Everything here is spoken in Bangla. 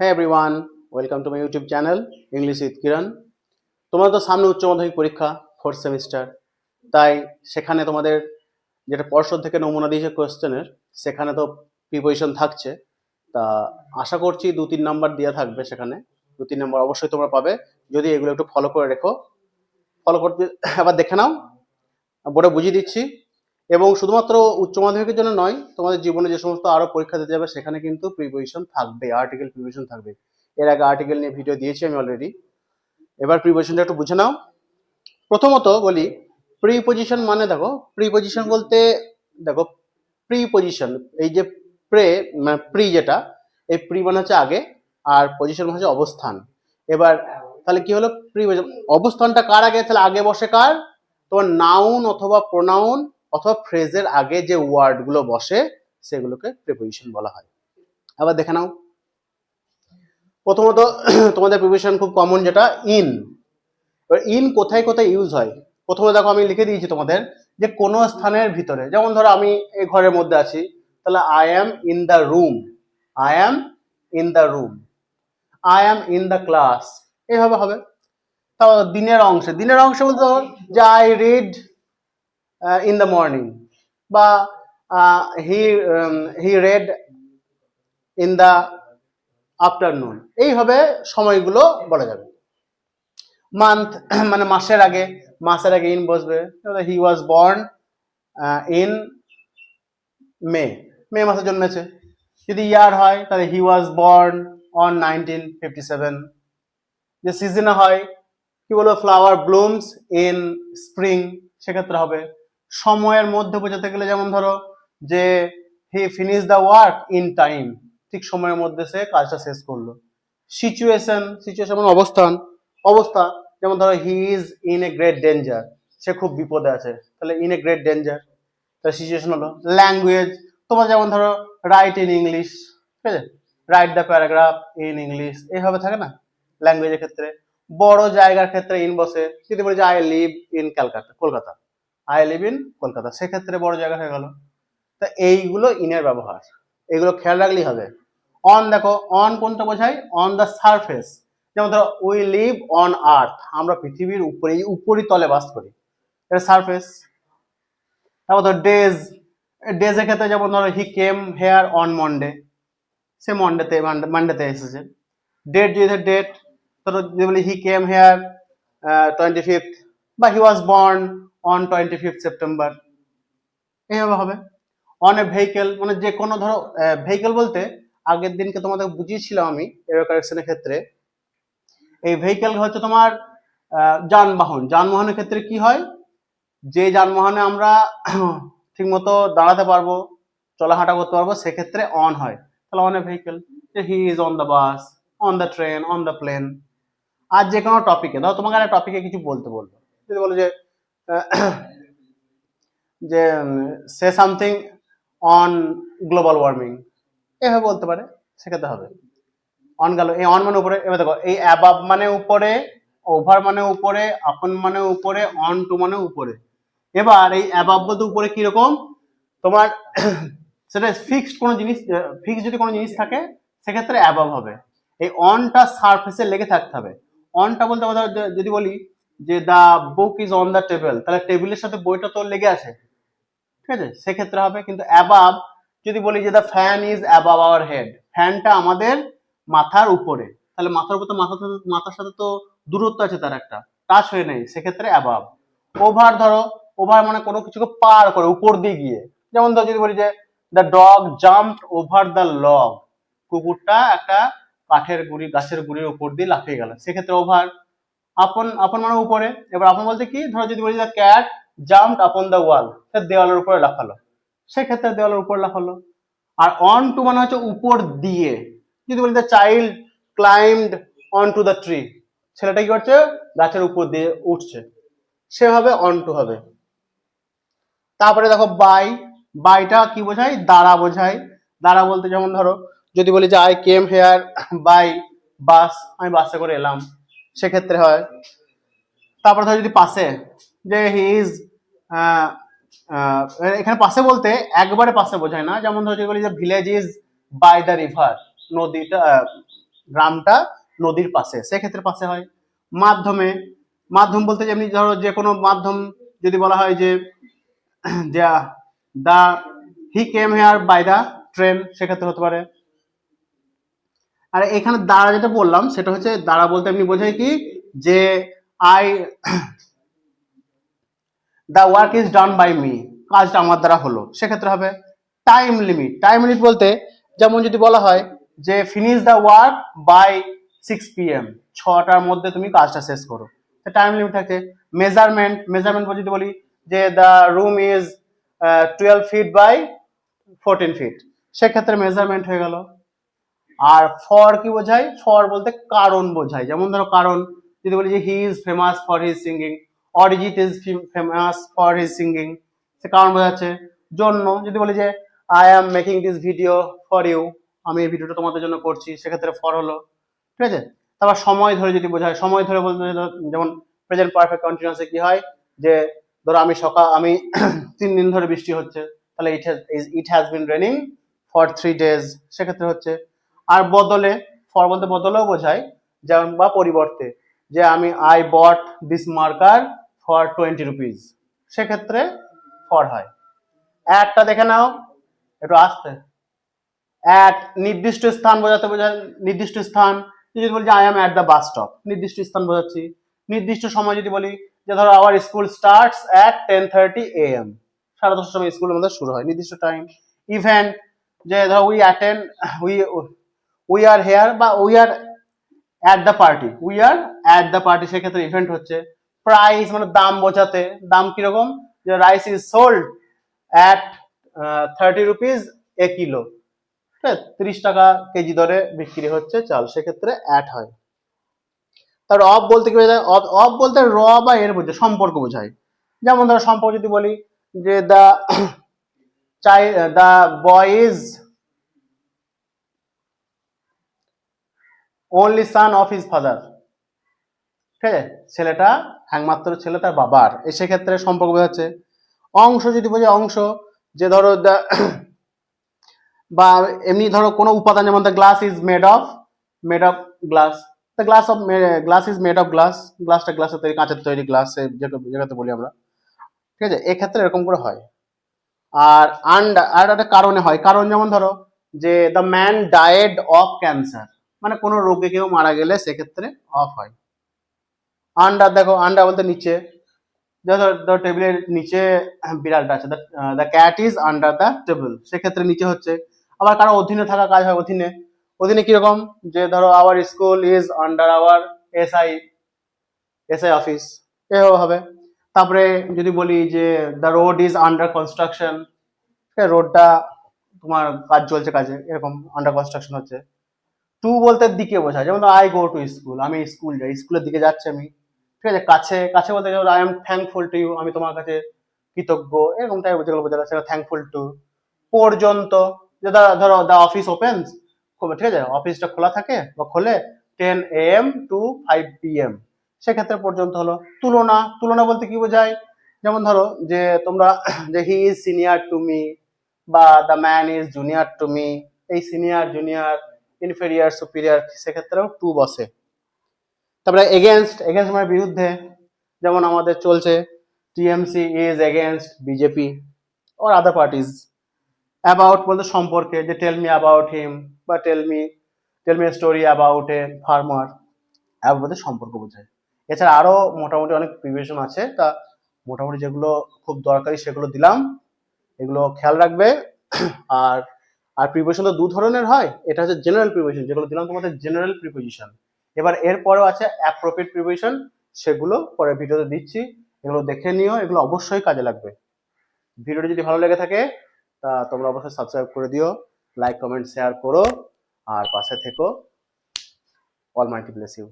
Hey everyone, welcome to my YouTube channel English with Kiran. তোমাদের তো সামনে উচ্চ মাধ্যমিক পরীক্ষা 4th সেমিস্টার, তাই সেখানে তোমাদের যেটা পর্ষদ থেকে নমুনা দিয়েছে কোশ্চেনের, সেখানে তো প্রিপোজিশন থাকছে। তা আশা করছি 2-3 নাম্বার দেওয়া থাকবে, সেখানে 2-3 নাম্বার অবশ্যই তোমরা পাবে যদি এগুলো একটু ফলো করে রেখো। ফলো করতে আবার দেখে নাও, বোর্ডে বুঝিয়ে দিচ্ছি। এবং শুধুমাত্র উচ্চ মাধ্যমিকের জন্য নয়, তোমাদের জীবনে যে সমস্ত আরো পরীক্ষা দিতে যাবে সেখানে কিন্তু প্রিপোজিশন থাকবে, আর্টিকেল প্রিপোজিশন থাকবে। এর আগে আর্টিকেল নিয়ে ভিডিও দিয়েছি আমি অলরেডি। এবার প্রিপোজিশনটা একটু বুঝে নাও। প্রথমত বলি, প্রিপোজিশন মানে দেখো, প্রিপোজিশন বলতে দেখো, প্রিপোজিশন এই যে মানে প্রি যেটা, এই প্রি মানে হচ্ছে আগে, আর পজিশন মানে হচ্ছে অবস্থান। এবার তাহলে কি হলো, প্রিপোজিশন অবস্থানটা কার আগে, তাহলে আগে বসে কার, তোমার নাউন অথবা প্রোনাউন অথবা ফ্রেজের আগে যে ওয়ার্ড গুলো বসে সেগুলোকে প্রিপোজিশন বলা হয়। আবার দেখে নাও, প্রথমত তোমাদের প্রিপোজিশন খুব কমন যেটা ইন। এবার ইন কোথায় কোথায় ইউজ হয়, প্রথমে দেখো আমি লিখে দিয়েছি তোমাদের যে কোনো স্থানের ভিতরে, যেমন ধরো আমি এই ঘরের মধ্যে আছি, তাহলে I am in the room, I am in the room, I am in the class, এইভাবে হবে। তারপর দিনের অংশে বলতে হবে যে I read in the morning, বা হি রেড ইন দ্য আফটারনুন, এইভাবে সময়গুলো বলা যাবে। মান্থ মানে মাসের আগে ইন বসবে, হি ওয়াজ বর্ন ইন মে মাসে জন্মেছে। যদি ইয়ার হয় তাহলে হি ওয়াজ বর্ন অন 1957। যে সিজনে হয় কি বলবো, ফ্লাওয়ার ব্লুমস ইন স্প্রিং, সেক্ষেত্রে হবে। সময়ের মধ্যে বোঝাতে গেলে যেমন ধরো যে হি finish the work in time, ঠিক সময়ের মধ্যে সে কাজটা শেষ করলো। সিচুয়েশন মানে অবস্থা, যেমন ধরো he is in a great danger, সে খুব বিপদে আছে, তাহলে ইন এ গ্রেট ডেঞ্জার, তাহলে সিচুয়েশন হলো। ল্যাঙ্গুয়েজ, তোমার যেমন ধরো রাইট ইন ইংলিশ, ঠিক আছে, write the paragraph in English, এইভাবে থাকে না ল্যাঙ্গুয়েজের ক্ষেত্রে। বড় জায়গার ক্ষেত্রে ইন বসে, যদি বলি যে I live in Kolkata, I live in Kolkata, সেক্ষেত্রে বড় জায়গা হয়ে গেল। তা এইগুলো ইনের ব্যবহার, এগুলো খেয়াল রাখলেই হবে। অন দেখো, অন কোনটা বোঝায়, অন দ্য সারফেস, যেমন ধরো উই লিভ অন আর্থ, আমরা পৃথিবীর উপরে উপরিতলে বাস করি, এটা সারফেস। তারপর ধরো ডেজের ক্ষেত্রে যেমন ধরো হি কেম হেয়ার অন মন্ডে, সে মানডেতে এসেছে। ডেট যদি ডেট, ধরো যদি বলি হি কেম হেয়ার 25th, বা he was born on 25th September, এইভাবে হবে। অন এ ভেহিকেল মানে যে কোনো ধরো, ভেহিকেল বলতে আগের দিনকে তোমাদের বুঝিয়েছিলাম আমি এরর কারেকশনের ক্ষেত্রে, এই ভেহিকেল হচ্ছে তোমার যানবাহনের ক্ষেত্রে কি হয়, যে যানবাহনে আমরা ঠিক মতো দাঁড়াতে পারবো, চলাহাঁটা করতে পারবো, সেক্ষেত্রে অন হয়। তাহলে on a vehicle, he is on the bus, on the train, on the plane. আর যে কোনো টপিকে, ধরো তোমাকে একটা টপিকে কিছু বলতে বলবো, যদি বলো যে যে say something on global warming, এভাবে বলতে পারে, সেক্ষেত্রে হবে অন গেল। এই অন মানে উপরে। এবার দেখো, এই অ্যাবাভ মানে উপরে, ওভার মানে উপরে, আপন মানে উপরে, অন টু মানে উপরে। এবার এই অ্যাবাভ বলতে উপরে কিরকম, তোমার সেটা ফিক্সড কোনো জিনিস, ফিক্সড যদি কোনো জিনিস থাকে সেক্ষেত্রে অ্যাবাভ হবে। এই অনটা সারফেসে লেগে থাকতে হবে। অনটা বলতে আমাদের যদি বলি যে the book is on the table, তাহলে টেবিলের সাথে বইটা তো লেগে আছে, ঠিক আছে, সেক্ষেত্রে হবে। কিন্তু অ্যাবাভ যদি বলি যে the fan is above our head, ফ্যানটা আমাদের মাথার উপরে, তাহলে মাথার উপর তো মাথার সাথে তো দূরত্ব আছে, তার একটা টাচ হয়ে নেই, সেক্ষেত্রে অ্যাবাভ। ওভার ধরো, ওভার মানে কোনো কিছুকে পার করে, উপর দিয়ে গিয়ে, যেমন ধরো যদি বলি যে the dog jumped over the log, কুকুরটা একটা গাছের গুড়ির উপর দিয়ে লাফিয়ে গেল, সেক্ষেত্রে ওভার। আপন মানে উপরে। এবার আপন বলতে কি, ধরো যদি বলি the cat jumped upon the wall, দেওয়ালের উপরে লাফালো, সেক্ষেত্রে দেওয়ালের উপর লাফালো। আর অন টু মানে হচ্ছে উপর দিয়ে, যদি বলি the child climbed on to the tree, ছেলেটা কি করছে, গাছের উপর দিয়ে উঠছে, সেভাবে অন টু হবে। তারপরে দেখো বাইটা কি বোঝায়, দ্বারা বোঝায়। দ্বারা বলতে যেমন ধরো যদি বলি যে I came here by bus, আমি বাসে করে এলাম, সেক্ষেত্রে হয়। তারপরে ধরো যদি পাশে, যে হি ইজ, এখানে পাশে বলতে একবারে পাশে বোঝায় না, যেমন ধরো যদি বলি যে village is by the river, নদীটা গ্রামটা নদীর পাশে, সেক্ষেত্রে পাশে হয়। মাধ্যমে, মাধ্যম বলতে যেমনি ধরো যে কোনো মাধ্যম যদি বলা হয় যে the he came here by the train, সেক্ষেত্রে হতে পারে। আর এখানে দ্বারা যেটা বললাম সেটা হচ্ছে দ্বারা বলতে এমনি বোঝায় কি যে I the work is done by me, কাজটা আমার দ্বারা হলো, সেক্ষেত্রে হবে। টাইম লিমিট, টাইম লিমিট বলতে যেমন যদি বলা হয় যে finish the work by 6 PM, 6টার মধ্যে তুমি কাজটা শেষ করো, টাইম লিমিট থাকে। মেজারমেন্ট, মেজারমেন্ট যদি বলি যে the room is 12 feet by 14 feet, সেক্ষেত্রে মেজারমেন্ট হয়ে গেল। আর ফর কি বোঝায়? ফর বলতে কারণ বোঝায়। যেমন ধরো কারণ যদি বলি যে he is famous for his singing, Arijit is famous for his singing, সে কারণ বোঝাচ্ছে। জন্য যদি বলি যে I am making this video for you, আমি এই ভিডিওটা তোমাদের জন্য করছি, সেক্ষেত্রে ফর হলো, ঠিক আছে। তারপর সময় ধরে যদি বোঝায়, সময় ধরে বলতে যেমন প্রেজেন্ট পারফেক্ট কন্টিনিউয়াসে কি হয় যে ধরো আমি 3 দিন ধরে বৃষ্টি হচ্ছে, তাহলে it has been raining for 3 days, সেক্ষেত্রে হচ্ছে। আর বদলে, ফর বলতে বদলেও বোঝায়, যেমন বা পরিবর্তে, যে I bought this marker for 20 rupees, সেক্ষেত্রে ফর হয়। একটা দেখে নাও একটু আসতে। এক নির্দিষ্ট স্থান বোঝাতে বোঝায়, নির্দিষ্ট স্থান যদি বলি যে I M at the bus stop, নির্দিষ্ট স্থান বোঝাচ্ছি। নির্দিষ্ট সময় যদি বলি যে ধরো our school starts at 10:30 AM, 10:30 সময় স্কুল আমাদের শুরু হয়, নির্দিষ্ট টাইম। ইভেন্ট, যে ধরো উই আর হেয়ার বা we are at the party, we are at the party, সেক্ষেত্রে ইভেন্ট হচ্ছে। প্রাইস মানে দাম বোঝাতে, দাম কিরকম, যে rice is sold at 30 rupees a kilo, 30 টাকা কেজি দরে বিক্রি হচ্ছে চাল, সেক্ষেত্রে অ্যাট হয়। তার অফ বলতে কি বোঝায়? অফ বলতে র বা এর বোঝায়, সম্পর্ক বোঝায়। যেমন ধরো সম্পর্ক যদি বলি যে the boy is only son of his father, ঠিক আছে, ছেলেটা একমাত্র ছেলে তার বাবার, সেক্ষেত্রে সম্পর্ক বোঝাচ্ছে। অংশ যদি বোঝায়, অংশ যে ধরো বা এমনি ধরো কোনো উপাদান, যেমন the glass is made of glass, the glass is made of glass, গ্লাসটা গ্লাসের তৈরি, কাঁচের তৈরি, গ্লাস যেটাতে বলি আমরা, ঠিক আছে, এক্ষেত্রে এরকম করে হয়। আর আর একটা কারণে হয়, কারণ যেমন ধরো যে the man died of cancer, মানে কোনো রোগে কেউ মারা গেলে সেক্ষেত্রে অফ হয়। আন্ডার, দেখো আন্ডার বলতে নিচে, ধরো টেবিলের নিচে বিড়ালটা আছে, the cat is under the table, সেক্ষেত্রে নিচে হচ্ছে। আবার কারো অধীনে থাকা কাজ হয়, অধীনে, অধীনে কিরকম, যে ধরো our school is under hour SI office, এভাবে হবে। তারপরে যদি বলি যে the road is under construction, রোডটা তোমার কাজ চলছে, কাজে এরকম আন্ডার কনস্ট্রাকশন হচ্ছে। টু বলতে দিকে বোঝায়, যেমন আই গো টু স্কুল, আমি স্কুল যাই, স্কুলের দিকে যাচ্ছি আমি, ঠিক আছে। কাছে, কাছে বলতে যেমন I am thankful to you, আমি তোমার কাছে কৃতজ্ঞ, এরকম টাইপ যেগুলো বোঝা যাচ্ছে, থ্যাঙ্কফুল টু। পর্যন্ত, যে ধরো দ্য অফিস ওপেন্স, ঠিক আছে, অফিসটা খোলা থাকে বা খোলে 10 AM to 5 PM, সেক্ষেত্রে পর্যন্ত হলো। তুলনা, তুলনা বলতে কি বোঝায়, যেমন ধরো যে তোমরা যে he is senior to me বা the man is junior to me, এই সিনিয়র জুনিয়র ইনফেরিয়ার সুপিরিয়র, সেক্ষেত্রেও টু বসে। তারপরে এগেনস্ট, এগেনস্ট মানে বিরুদ্ধে, যেমন আমাদের চলছে TMC is against BJP or other parties. About বলতে সম্পর্কে, যে টেল মি অ্যাবাউট হিম বা tell me story about a farmer, about বলতে সম্পর্ক বোঝায়। এছাড়া আরো মোটামুটি অনেক প্রিভিয়েশন আছে, তা মোটামুটি যেগুলো খুব দরকারি সেগুলো দিলাম, এগুলো খেয়াল রাখবে। আর আর প্রিপোজিশন তো 2 ধরনের হয়, এটা হচ্ছে জেনারেল প্রিপোজিশন, যেগুলো দিলাম তোমাদের জেনারেল প্রিপোজিশন। এবার এরপরেও আছে অ্যাপ্রোপ্রিয়েট প্রিপোজিশন, সেগুলো পরে ভিডিওতে দিচ্ছি, এগুলো দেখে নিও, এগুলো অবশ্যই কাজে লাগবে। ভিডিওটি যদি ভালো লেগে থাকে তা তোমরা অবশ্যই সাবস্ক্রাইব করে দিও, লাইক কমেন্ট শেয়ার করো, আর পাশে থেকো। Almighty bless you.